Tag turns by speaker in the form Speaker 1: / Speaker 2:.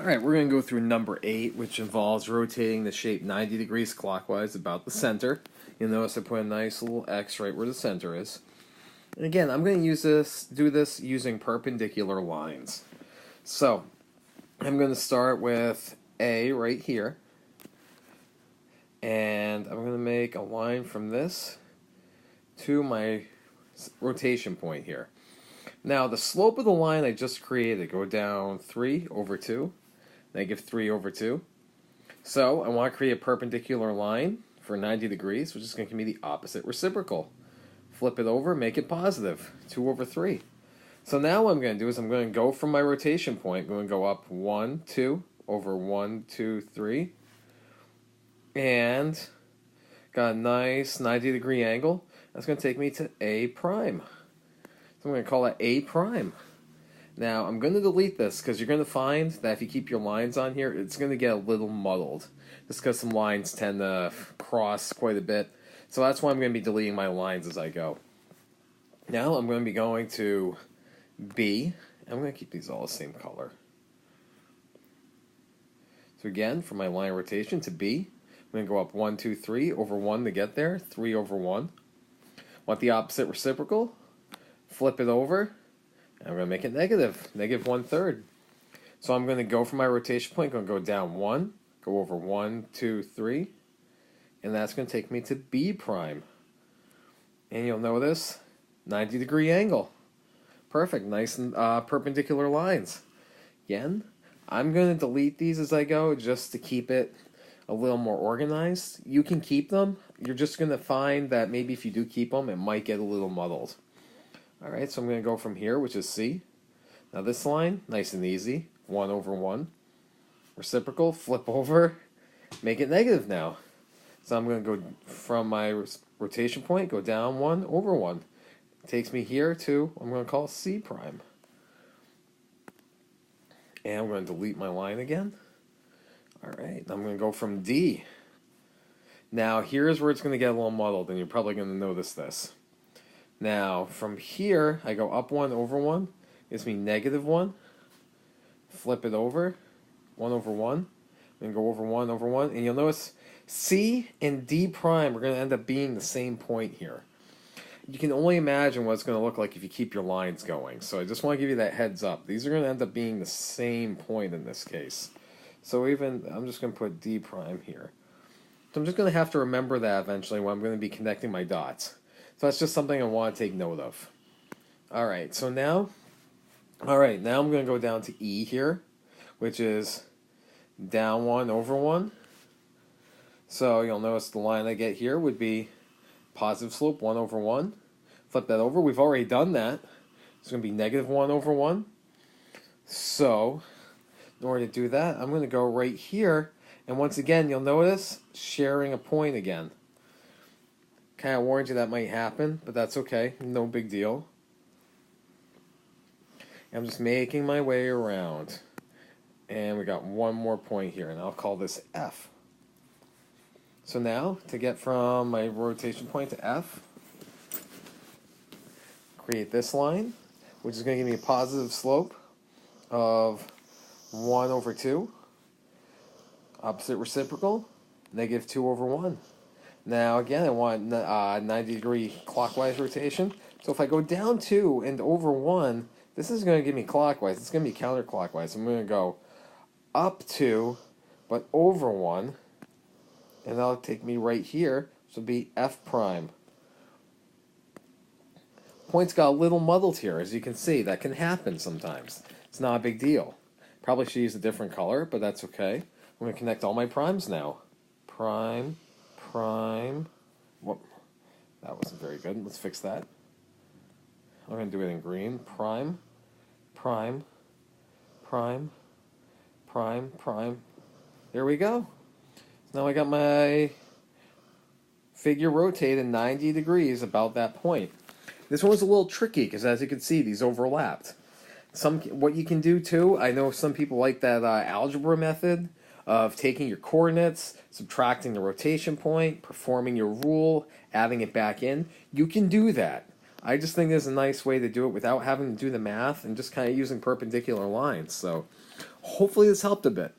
Speaker 1: Alright, we're going to go through number 8, which involves rotating the shape 90 degrees clockwise about the center. You'll notice I put a nice little X right where the center is. And again, I'm going to do this using perpendicular lines. So, I'm going to start with A right here. And I'm going to make a line from this to my rotation point here. Now, the slope of the line I just created, go down 3 over 2, negative 3 over 2. So, I want to create a perpendicular line for 90 degrees, which is going to give me the opposite reciprocal. Flip it over, make it positive, 2 over 3. So now what I'm going to do is I'm going to go from my rotation point, I'm going to go up 1, 2, over 1, 2, 3, and got a nice 90 degree angle. That's going to take me to A prime. So I'm going to call that A prime. Now I'm going to delete this because you're going to find that if you keep your lines on here, it's going to get a little muddled. Just because some lines tend to cross quite a bit. So that's why I'm going to be deleting my lines as I go. Now I'm going to be going to B. I'm going to keep these all the same color. So again, from my line rotation to B, I'm going to go up 1, 2, 3 over 1 to get there. 3 over 1. Want the opposite reciprocal? Flip it over. And I'm going to make it negative. Negative 1/3. So I'm going to go from my rotation point. I'm going to go down 1. Go over 1, 2, 3. And that's going to take me to B prime. And you'll notice 90 degree angle. Perfect. Nice and perpendicular lines. Again, I'm going to delete these as I go just to keep it a little more organized. You can keep them. You're just going to find that maybe if you do keep them, it might get a little muddled. Alright, so I'm going to go from here, which is C. Now this line, nice and easy. 1 over 1. Reciprocal, flip over, make it negative now. So I'm going to go from my rotation point, go down 1 over 1. It takes me here to, I'm going to call C prime. And I'm going to delete my line again. Alright, I'm going to go from D. Now here's where it's going to get a little muddled, and you're probably going to notice this. Now from here, I go up 1 over 1, gives me negative 1. Flip it over, 1 over 1, then go over 1 over 1, and you'll notice C and D prime are going to end up being the same point here. You can only imagine what it's going to look like if you keep your lines going. So I just want to give you that heads up. These are going to end up being the same point in this case. So I'm just going to put D prime here. So I'm just going to have to remember that eventually when I'm going to be connecting my dots. So that's just something I want to take note of. Alright, so now I'm going to go down to E here, which is down 1 over 1. So you'll notice the line I get here would be positive slope 1 over 1. Flip that over. We've already done that. It's going to be negative 1 over 1. So in order to do that, I'm going to go right here. And once again, you'll notice sharing a point again. Kind of warned you that might happen, but that's okay. No big deal. I'm just making my way around. And we got one more point here, and I'll call this F. So now, to get from my rotation point to F, create this line, which is going to give me a positive slope of 1 over 2. Opposite reciprocal, negative 2 over 1. Now again, I want 90 degree clockwise rotation. So if I go down 2 and over 1, this is going to give me clockwise. It's going to be counterclockwise. I'm going to go up 2, but over 1. And that'll take me right here. So it'll be F prime. Points got a little muddled here, as you can see. That can happen sometimes. It's not a big deal. Probably should use a different color, but that's okay. I'm going to connect all my primes now. Prime. Prime. Whoop. That wasn't very good. Let's fix that. I'm going to do it in green. Prime. Prime. Prime. Prime. Prime. There we go. So now I got my figure rotated 90 degrees about that point. This one was a little tricky because, as you can see, these overlapped. What you can do too, I know some people like that algebra method of taking your coordinates, subtracting the rotation point, performing your rule, adding it back in. You can do that. I just think there's a nice way to do it without having to do the math and just kind of using perpendicular lines. So hopefully this helped a bit.